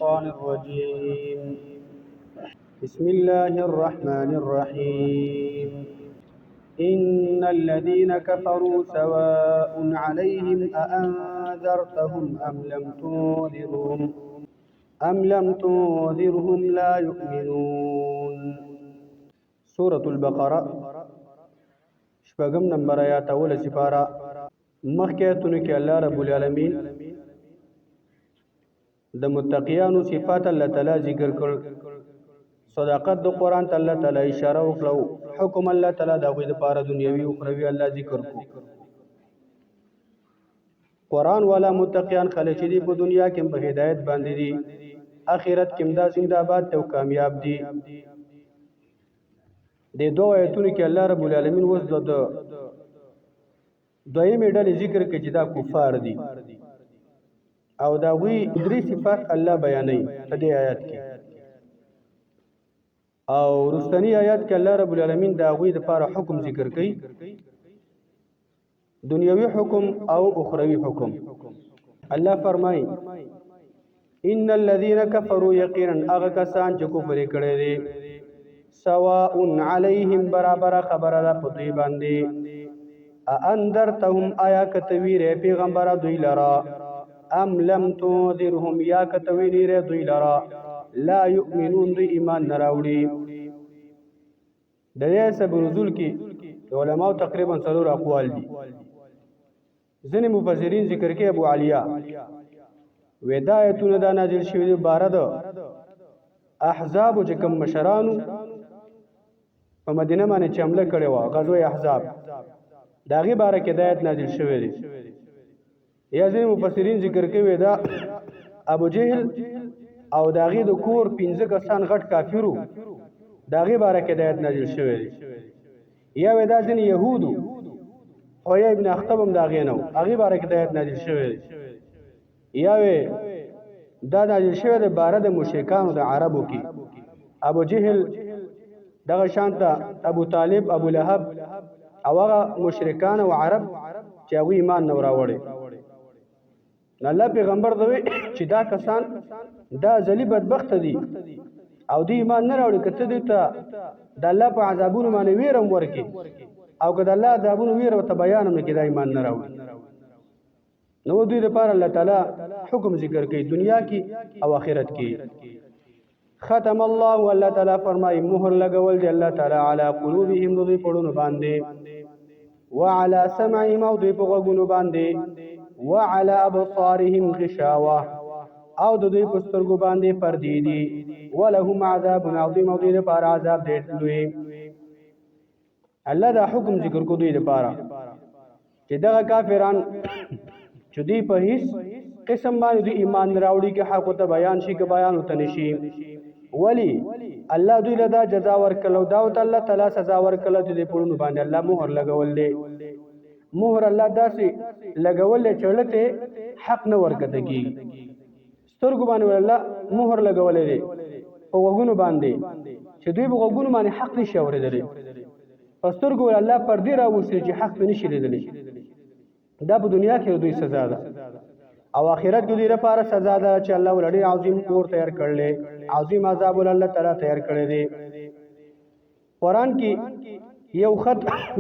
الشيطان الرجيم بسم الله الرحمن الرحيم إن الذين كفروا سواء عليهم أأنذرتهم أم لم تنذرهم لا يؤمنون. سورة البقرة شپږم نمبر آیات اول سپارہ مخکې کې الله رب العالمین د متقیانو صفات الله تعالی ذکر کړ. صداقت د قرآن ته الله تعالی اشاره وکړه. حکم الله تعالی د هغوی لپاره دنیوي او اخروي الله ذکر کو. قرآن والا متقیان خلک چې دي په دنیا کې په هدایت باندې دي، آخرت کې هم دا زنده‌باد او کامیاب دي. د دوه آیتونو کې الله رب العالمین اوس د دویمې ډلې ذکر کوي چې دا کفار دي او دا هغوی درې صفات الله بیانوي په دې آیات کې. او وروستنی آیات کې الله رب العالمین د هغوی دپاره حکم ذکر کوي، دنیوي حکم او اخروي حکم. الله فرمایي ان الذين كفروا یقینا هغه کسان چې کفر کړی دی، سواء علیهم برابر خبره ده په دوی باندې. انذرتهم آیا کتوی ری پیغمبر دوی لرا، ام لم تنذرهم یا کتوی ری دوی لرا لا یؤمنون دوی ایمان نراوړي. د دې سبب نزول کې علماء تقریبا 4 اقوال دي. ځینې مفسرین ذکر کوي ابو علیہ ودایتونه دا نازل شوی دی باره د احزاب چې کوم مشرانو په مدینه باندې چې حمله کړې وه، غزوه احزاب، د هغې باره کې هدایت نازل شوی دی. یا ځینې مفسرین ذکر کوي دا ابو جهل او د هغې د کور 15 کسان غټ کافرو، د هغې باره کې هدایت نازل شوی دی. یا وی دا ځینې یهودو، حویه ابن اخطب هم د هغې نه و، هغې باره کې هدایت نازل شوی دی. یا وی دا نازل شوی دی باره د مشرکانو د عربو کې، ابو جهل دغه شانته ابو طالب، ابو لهب او هغه مشرکان او عرب چې هغوی ایمان نه راوړی. الله پیغمبر ته وی چې دا کسان دا ازلي بدبخته دي او دوی ایمان نه راوړي. که ته دوی ته د الله په عذابونو باندې ویره هم ورکړي او که د الله عذابونو ویره ورته بیان هم نه کړي، دا ایمان نه راوړي. نو دوی لپاره الله تعالی حکم ذکر کوي دنیا کې او آخرت کې. ختم الله، الله تعالی فرمایي مهر لګول دی الله تعالی علی قلوبهم دوی پړونو باندې، وعلى سمعهم او دوی په غوږونو باندې، وعلى ابصارهم غشاوه او دوی په سترګو باندې پردې دي، ولهم عذاب عظیم او دوی لپاره عذاب ډېر لوی. الله دا حکم ذکر کو دوی لپاره چې دغه کافران چې دوی په هیڅ قسم باندې دوی ایمان نه راوړي کې حق ته بیان شي که بیان ورته نشي. ولی الله دوی له دا جزا ورکړه او دا ورته الله تعالی سزا ورکړه چې دوی پړونو باندې الله مهر لګول دی. مهر الله داسې لګول دی چې ورته حق نه ورکړه کېږي. سترګو باندې الله مهر لګولی دی په غوږونو باندې چې دوی په غوږونو باندې حق نشي اورېدلی. په سترګو الله پردې راوستې چې حق پرې نشي لیدلی. دا په دنیا کې دوی سزا ده او آخرت کې دوی لپاره سزا ده چې الله ولډي عظیم کور تیار کړلی، عظیم عذاب الله تعالی تیار کړی دی. قرآن کې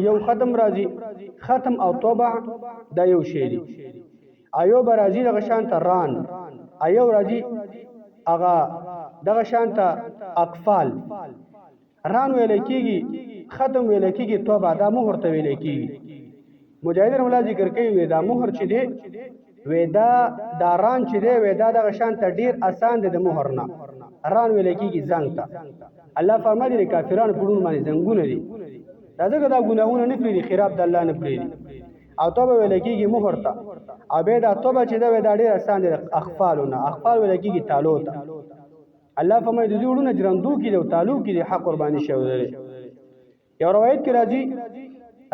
یو ختم راځي، ختم او توبه دا یو شی دی. ایوب راځي دغه شانته ران، ایو راځي هغه دغه شانته اقفال. ران ویل کېږي، ختم ویل کېږي، توبه دا مهر ته ویل کېږي. مجاهد رحمه الله ذکر کوي وی دا مهر چې دی وی دا ران چې دی وی دا دغه شانته ډېر اسان دی د مهر نه. ران ویل کېږي زنګ ته. الله فرمایي د کافرانو پړونو باندې زنګونه دي، دا ځکه دا ګناهونه نه پرېږدي، خراب د الله نه پرېږدي. او توبه ویل کېږي مهر ته، او بیا دا توبه چې دی وی دا ډېر اسان دی د اخفالو نه. اخفال ویل کېږي تالو ته. الله فرمایي د دوی وړونه جرندو کې دي او تالو کې دي، حق قرباني شوی دی. یو روایت کې راځي،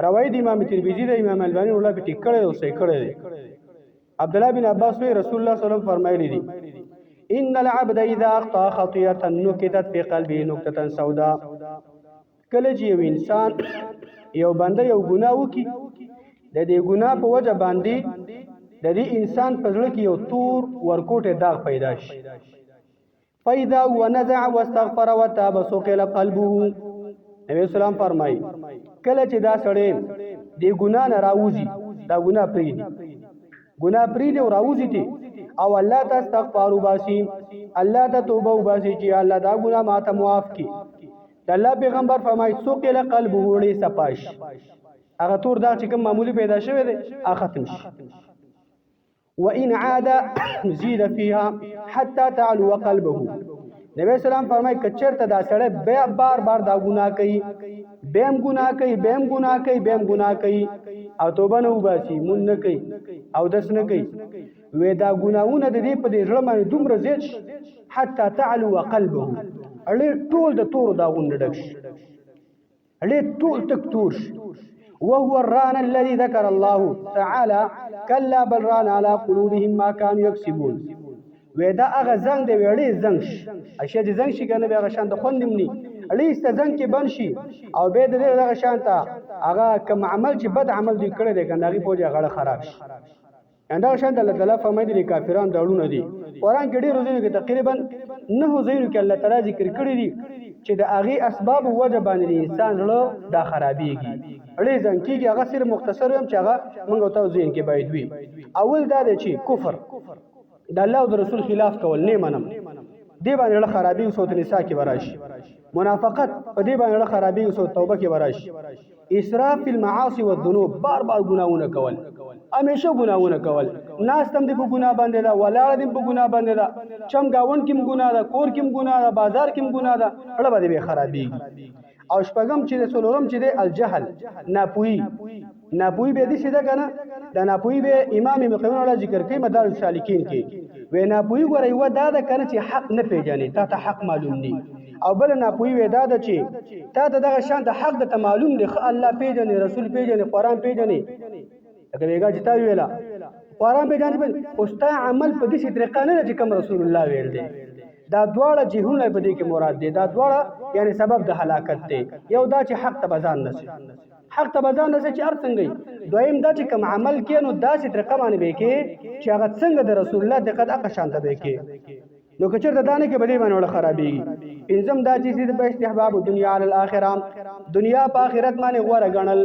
روایت امام ترمذی د امام البانی الله په ټیک کړی او صحیح کړی دی. عبد الله بن عباس وی رسول الله صلی الله علیه وسلم فرمایلی دي ان العبد اذا اخطا خطيئه نكتت في قلبه نكته سوداء. کله چې یو انسان یو بنده یو ګناه وکړي، د دې ګناه په وجه باندې د دې انسان په زړه کې یو تور ورکوټه داغ پیدا شي. فاذا ونزع واستغفر وتاب سقل قلبه. نبی اسلام فرمای کله چې دا سړی دی ګناه نه راوځي، دا ګناه پریږدي او راوځي دي او الله ته استغفار وباسي، الله ته توبه وباسي چې الله دا ګناه ماته معاف کړي. د الله پیغمبر فرمای سقل قلبه وړي صفاش، هغه تور دا چې کوم معمولی پیدا شوی دی هغه ختم شي. وان عاد زید فيها حتى تعلو قلبه. نبی اسلام فرمای کچرته دا سړی بیا بار دا ګناه کوي، بیم ګناه کوي او توبه نه وباسي، مون نه کوي او دس نه کوي، وې دا ګناونه د دې په دې ځړ باندې دومره زیات شي حتی تعلو قلبه، اړې ټول د تور دا غونډ ډک شي، اړې ټول تک تور شي. وهو الران الذي ذكر الله تعالى كلا بل ران على قلوبهم ما كانوا يكسبون. ودا هغه زنګ دی وړي زنګ شي، اشیا دې زنګ شي کنه به هغه شان د خوندمني اړې است زنګ کې بن شي او به دې هغه شان ته هغه کوم عمل چې بد عمل دی کړی دی کنه هغه پوجا غړ خراب شي. انده شان الله تعالی فرمایي دي کافرانو داړو دي. قران کې ډېر روزونه کې تقریبا 9 ځایونو کې الله تعالی ذکر کړی دي چې د هغه اسباب وجه باندې انسان له دا خرابېږي. اړې ځان کېږي هغه سره مختصر هم چې هغه موږ ته ذهن کې باید وي. اول دا دی چې کفر د الله او رسول خلاف کول نه منم، دی باندې له خرابې او سورۃ النساء کې وراشي. منافقت په دی باندې له خرابې او سورۃ توبه کې وراشي. اسراف فی المعاصی والذنوب، بار ګناونه کول، همیشه ګناونه کول، ناس تم دې په ګناه باندې دا، ولاړ دې په ګناه باندې دا، چم گاون کې ګناه ده، کور کې ګناه ده، بازار کې ګناه ده، اړه باندې به خرابېږي. او شپږم چې د څلورم چې د الجهل، ناپوهي به دي سیده کنه. د ناپوهي به امام مقیم الله ذکر کوي مدارج السالکین کې، و ناپوهي ګورې و دا ده کنه چې حق نه پیژنې، تا ته حق معلوم دی. او بل ناپوهي و دا ده چې تا ته دغه شان د حق د معلوم دی، الله پیژنې، رسول پیژنې، قران پیژنې. اگر ویګا چې تا ویلا قران پیژنې او ستا عمل په دې طریقه نه چې کوم رسول الله ویل دی. دا دواړه جهونه په دې کې مراد دي، دا دواړه یعنی سبب د هلاکت دی. یو دا چې حق ته بزان نشي، حق ته بزان نشي چې ار څنګه. دویم دا چې کوم عمل کې نو داسې طریقه باندې به کې چې هغه څنګه د رسول الله د قد شانته به کې. نو کچر د دانه کې بدی باندې ولا خرابېږي. انزم دا چې د استحباب دنیا علی الاخره، دنیا په آخرت باندې غوړه غنل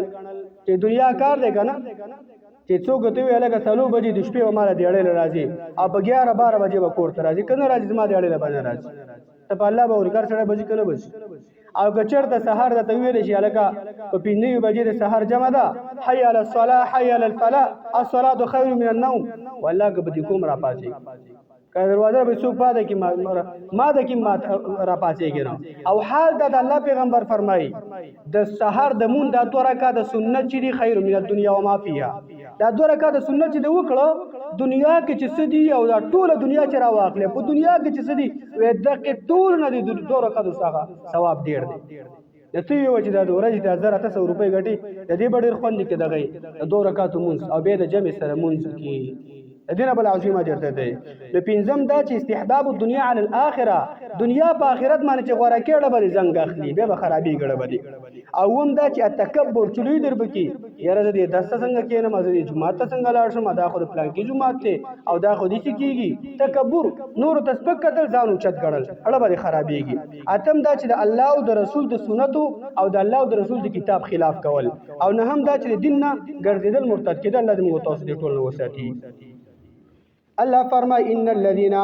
چې دنیا کار دی کنه چې څوک ته وی لکه 3 بجې د شپې و مال دیړې راځي او په 11-12 بجې به کور ته راځي کنه راځي زما دیړې باندې راځي ته په الله به ورکر سره بجې کنه بس. او کچر د سحر د تویل شي لکه په 5 بجې د سحر جمع ده، حي علی الصلاه حي علی الفلاح الصلاه خير من النوم، والله که به کوم را پاتې که دروازه به څوک پاده کی ما د کی ما را پاتې کېنو. او حال د الله پیغمبر فرمایي د سحر د مون د 2 رکعات د سنت چې دی خیر من الدنيا وما فيها، دا 2 رکعات د سنت چې دی وکړو دنیا کې چې سدي او دا ټول دنیا چې را واخلې په دنیا کې چې سدي وې دغه ټول نه دی 2 رکعات څخه ثواب ډیر دی. د تی یو چې د ورځې د 1800 روپۍ غټي د دې ډېر خوند کې دغه 2 رکعات مونږ او به د جمع سره مونږ کې دینه بل عظیمه جرته دی. د پنځم دا چې استحباب الدنيا علی الاخره، دنیا په آخرت باندې چې غوړه کېړه به زنګ اخلي به خرابې ګړه بدی. او هم دا چې تکبر چلوي در بکی یاره دې دسته څنګه کېنه مزه جمعه ته څنګه لاړ شم دا خو د پلان کې جمعه ته او دا خو دې کېږي تکبر نور تسبق کتل ځانو چت ګړل اړه به خرابېږي. اتم دا چې د الله او د رسول د سنتو او د الله او د رسول د کتاب خلاف کول. او نه هم دا چې دین نه ګرځیدل مرتد کېدل الله دې موږ تاسو دې ټول وساتي. الله فرمای ان الذين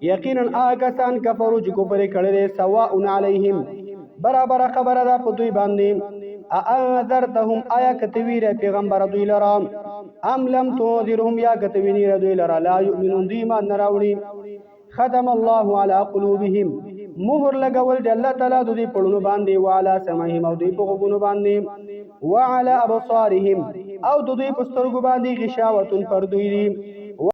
یقینا آکسان کفروا چې کفر کړي سواء علیهم برابر خبره ده په دوی باندې انذرتهم آیا کتویر پیغمبر دوی لرا ام لم تنذرهم یا کتوینیر دوی لرا لا یؤمنون دی ما نراوړي. ختم الله على قلوبهم مهر لګول د الله تعالی د دې پړونو باندې والا سمعهم او دوی په غوګونو باندې وعلى ابصارهم او د دوی په سترګو باندې غشاوتن پر دوی